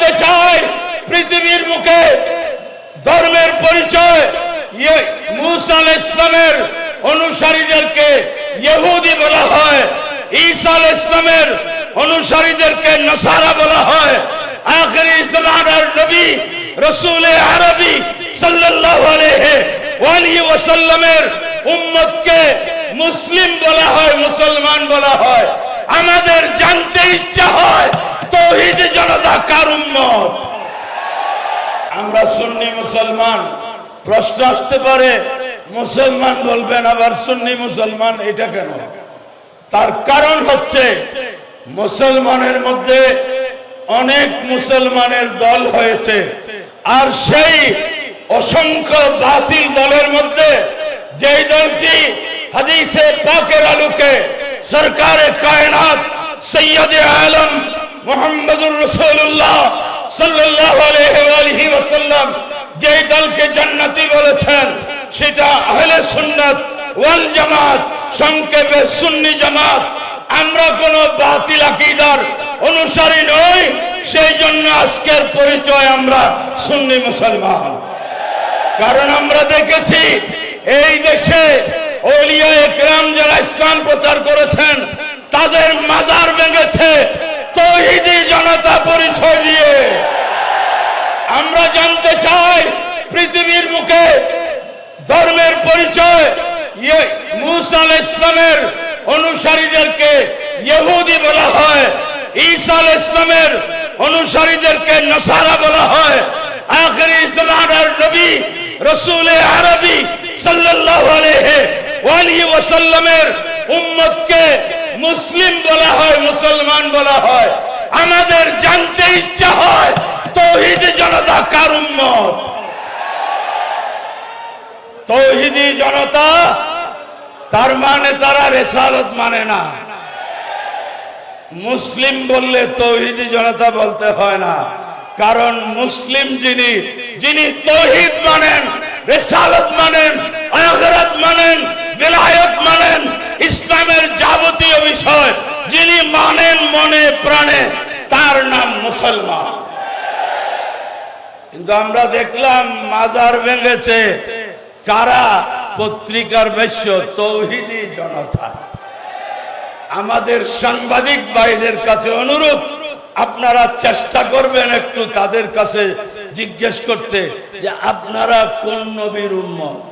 জানতে চাই পৃথিবীর মুখে ধর্মের পরিচয় মুসা আলাইহিস সালামের অনুসারীদেরকে ইহুদি বলা হয়, ঈসা আলাইহিস সালামের অনুসারীদেরকে নাসারা বলা হয়, আখিরি জামানার নবী রাসূল আরবি সাল্লাল্লাহু আলাইহি ওয়াসাল্লামের উম্মতকে মুসলিম বলা হয়, মুসলমান বলা হয়। আমাদের জানতে ইচ্ছা হয় তাওহীদ জনতা কার উম্মত? আমরা সুন্নি মুসলমান। প্রশ্ন আসতে পারে মুসলমান বলবেন আবার সুন্নি মুসলমান, এটা কেন? তার কারণ হচ্ছে মুসলমানের মধ্যে অনেক মুসলমানের দল হয়েছে, আর সেই অসংখ্য বাতিল দলের মধ্যে যেই দলটি হাদিসে পাকের আলোকে সরকারে কায়নাত সৈয়দে আলম মুহাম্মদুর রাসূলুল্লাহ সাল্লাল্লাহু আলাইহি ওয়াসাল্লাম যেই দলকে জান্নাতি বলেছেন, সেটা আহলে সুন্নাত ওয়াল জামাত, সংক্ষেপে সুন্নি জামাত। আমরা কোন বাতিল আকীদার অনুসারী নই, সেই জন্য আজকের পরিচয় আমরা সুন্নি মুসলমান। কারণ আমরা দেখেছি এই দেশে আউলিয়ায়ে কেরাম যারা ইসলাম প্রচার করেছেন তাদের মাজার ভেঙেছে তাওহীদি জনতা পরিচয় দিয়ে। আমরা জানতে চাই পৃথিবীর মুখে ধর্মের পরিচয় মুসা আলাইহিস সালামের অনুসারীদেরকে ইহুদি বলা হয়, ঈসা আলাইহিস সালামের অনুসারীদেরকে নাসারা বলা হয়, আখিরি জামানার নবী রাসূল আরবি সাল্লাল্লাহু আলাইহি ওয়াসাল্লামের উম্মতকে মুসলিম বলা হয়, মুসলমান বলা হয়। আমাদের জানতে ইচ্ছা হয় তাওহীদ জনতা কার উম্মত? তাওহীদি জনতা তার মানে তারা রিসালাত মানে না। মুসলিম বললে তাওহীদি জনতা বলতে হয় না, কারণ মুসলিম যিনি তাওহীদ মানেন, রিসালাত মানেন, আখিরাত মানেন, বিলায়াত মানেন, ইসলামের যাবতীয় বিষয় যিনি মানেন মনে প্রাণে, তার নাম মুসলমান। কিন্তু আমরা দেখলাম মাজার ভেঙেছে কারা? পত্রিকার বেশ্য তাওহীদি জনতা। আমাদের সাংবাদিক ভাইদের কাছে অনুরোধ, আপনারা চেষ্টা করবেন একটু তাদের কাছে জিজ্ঞেস করতে যে আপনারা কোন নবীর উম্মত।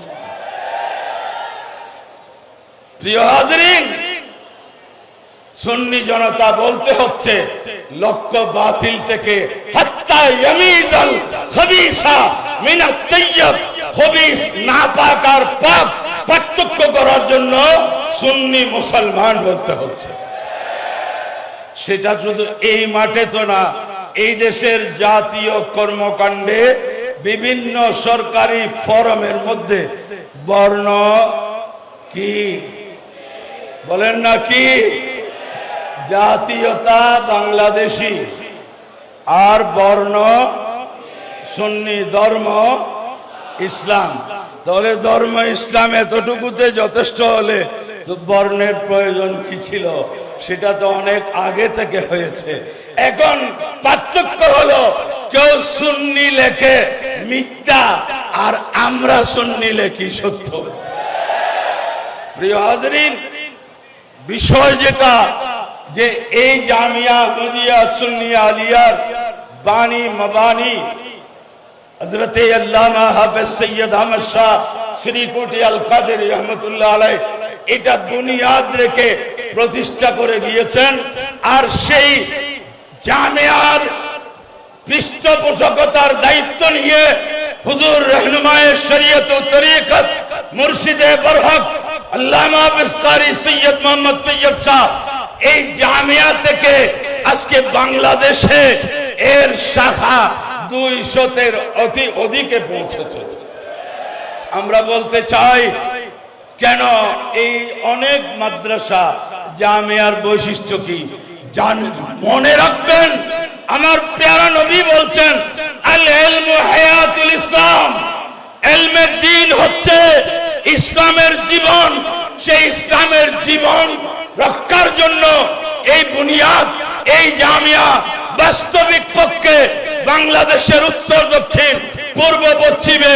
প্রিয় হাজরিন, সুন্নি জনতা বলতে হচ্ছে লক্ষ্য বাতিল থেকে হাত্তা ইয়ামিজাল খাবিসা মিনাত তাইয়্যিব, খবিস নাপাক আর পাক পার্থক্য করার জন্য সুন্নি মুসলমান বলতে হচ্ছে। সেটা শুধু এই মাঠে তো না, এই দেশের জাতীয় কর্মকাণ্ডে বিভিন্ন সরকারি ফরমের মধ্যে বর্ণ কি বলেন না কি, জাতীয়তা বাংলাদেশি আর বর্ণ সুন্নি, ধর্ম ইসলাম। তাহলে ধর্ম ইসলাম এতটুকুতে যথেষ্ট হলে তো বর্ণের প্রয়োজন কি ছিল? সেটা তো অনেক আগে থেকে হয়েছে। এখন পার্থক্য হলো কেউ সুন্নি লেখে মিথ্যা আর আমরা সুন্নি লেখি সত্য। প্রিয় হাজরিন, বিষয় যেটা যে এই জামিয়া আহমদিয়া সুন্নিয়া আলিয়ার বাণী মাবানী হযরত আল্লামা হাফেজ সৈয়দ আহমদ শাহ শ্রীকোটি আল কাদেরী রহমাতুল্লাহ আলাইহি এটা বুনিয়াদ রেখে প্রতিষ্ঠা করে গিয়েছেন। আর সেই জামিয়ার পৃষ্ঠপোষকতার দায়িত্ব নিয়ে হুজুর रहनुमाए शरीयत ও তরিকত মুর্শিদে বরহক আল্লামা হাফেজ কারি সৈয়দ মোহাম্মদ তৈয়ব শাহ এই জামিয়া থেকে আজকে বাংলাদেশে এর শাখা 200-এর অধিকে পৌঁছেছে। আমরা বলতে চাই কেন এই অনেক মাদ্রাসা জামিয়ার বৈশিষ্ট্য কি জানেন? মনে রাখবেন, আমার প্যারা নবী বলছেন আল ইলমু হায়াতুল ইসলাম, ইলমে দ্বীন হচ্ছে ইসলামের জীবন। সেই ইসলামের জীবন রক্ষার জন্য এই বুনিয়াদ, এই জামিয়া বাস্তবিক পক্ষে বাংলাদেশের উত্তর দক্ষিণ পূর্ব পশ্চিমে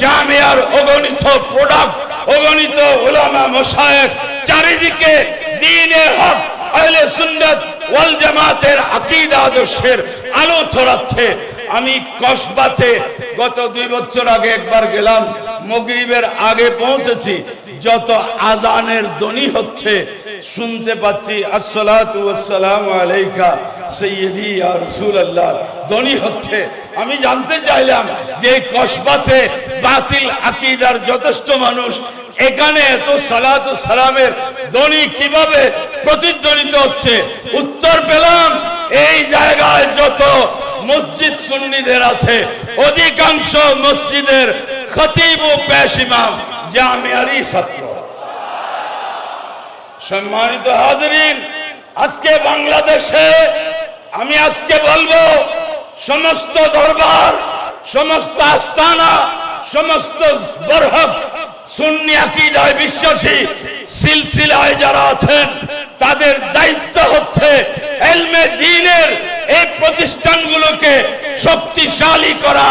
জামিয়ার অগণিত প্রোডাক্ট, অগণিত উলামা মাশায়েখ চারিদিকে দ্বীনে হক আহলে সুন্নাত ওয়াল জামাতের আকীদা আদর্শের আলো ছড়াচ্ছে। আমি কসবাতে গত 2 বছর আগে একবার গেলাম, মাগরিবের আগে পৌঁছেছি। যত আজানের ধ্বনি হচ্ছে শুনতে পাচ্ছি আসসালাতু ওয়াসসালামু আলাইকা সাইয়্যিদি ইয়া রাসূলুল্লাহ ধ্বনি হচ্ছে। আমি জানতে চাইলাম যে কসবাতে বাতিল আকীদার যথেষ্ট মানুষ, এখানে এত সালাত ও সালামের ধ্বনি কিভাবে প্রতিধ্বনিত হচ্ছে? উত্তর পেলাম, এই জায়গায় যত মসজিদ সুন্নিদের আছে অধিকাংশ মসজিদের খতিব ও পেশ ইমাম জামিয়ারই ছাত্র। সম্মানিত হাজিরিন, আজকে বাংলাদেশে আমি আজকে বলবো সমস্ত দরবার, সমস্ত আস্তানা, সমস্ত বরহক সুন্নি আকীদায় বিশ্বাসী সিলসিলায় যারা আছেন তাদের দায়িত্ব হচ্ছে ইলমে দ্বীনের এই প্রতিষ্ঠানগুলোকে শক্তিশালী করা।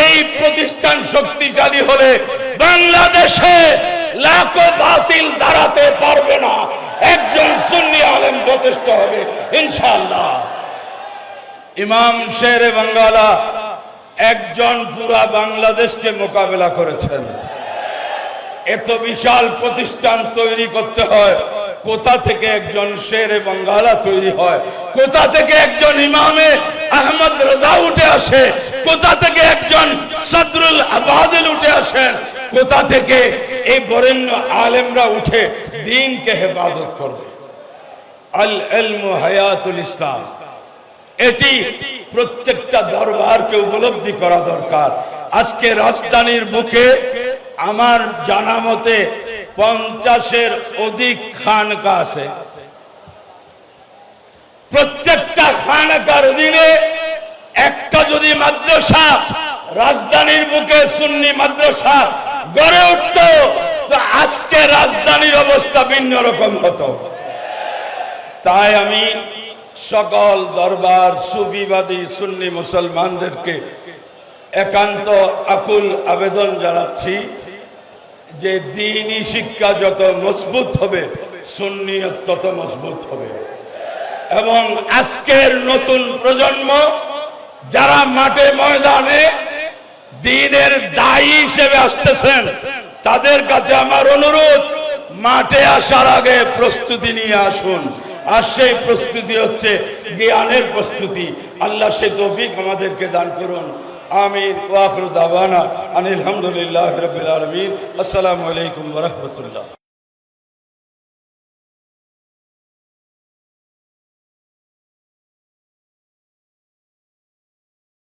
এই প্রতিষ্ঠান শক্তিশালী হলে বাংলাদেশে লাখো বাতিল দাঁড়াতে পারবে না, একজন সুন্নি আলেম যথেষ্ট হবে ইনশাআল্লাহ। ইমাম শেরে বাঙ্গালা একজন পুরা বাংলাদেশকে মোকাবেলা করেছেন। এত বিশাল প্রতিষ্ঠান তৈরি করতে হয়, কোথা থেকে একজন শেরে বাঙ্গালা তৈরি হয়? কোথা থেকে একজন ইমামে আহমদ রাজা উঠে আসে? কোথা থেকে একজন সদরুল আবাজিল উঠে আসেন? কোথা থেকে এই বরেণ্য আলেমরা উঠে দ্বীনকে হেফাজত করবে? আল ইলমু হায়াতুল ইসলাম, এটি প্রত্যেকটা দরবারকে উপলব্ধি করা দরকার। আজকে রাজধানীর বুকে আমার জানা মতে 50-এর অধিক খানকা আছে। প্রত্যেকটা খানকার অধীনে একটা যদি মাদ্রাসা রাজধানীর বুকে সুন্নি মাদ্রাসা গড়ে উঠত, তো আজকে রাজধানীর অবস্থা ভিন্ন রকম হতো। তাই আমি সকল দরবার সুফিবাদী সুন্নি মুসলমানদেরকে একান্ত আকুল আবেদন জানাচ্ছি যে দ্বীনি শিক্ষা যত মজবুত হবে সুন্নিয়ত তত মজবুত হবে। এবং আজকের নতুন প্রজন্ম যারা মাঠে ময়দানে দ্বীনের দায়ী হিসেবে আসতেছেন, তাদের কাছে আমার অনুরোধ, মাঠে আসার আগে প্রস্তুতি নিয়ে আসুন। আর সেই প্রস্তুতি হচ্ছে জ্ঞানের প্রস্তুতি। আল্লাহ সে তৌফিক আমাদেরকে দান করুন। আমিন। ওয়া আখিরু দাওয়ানা আনিল হামদুলিল্লাহি রাব্বিল আলামিন। আসসালামু আলাইকুম ওয়া রাহমাতুল্লাহ।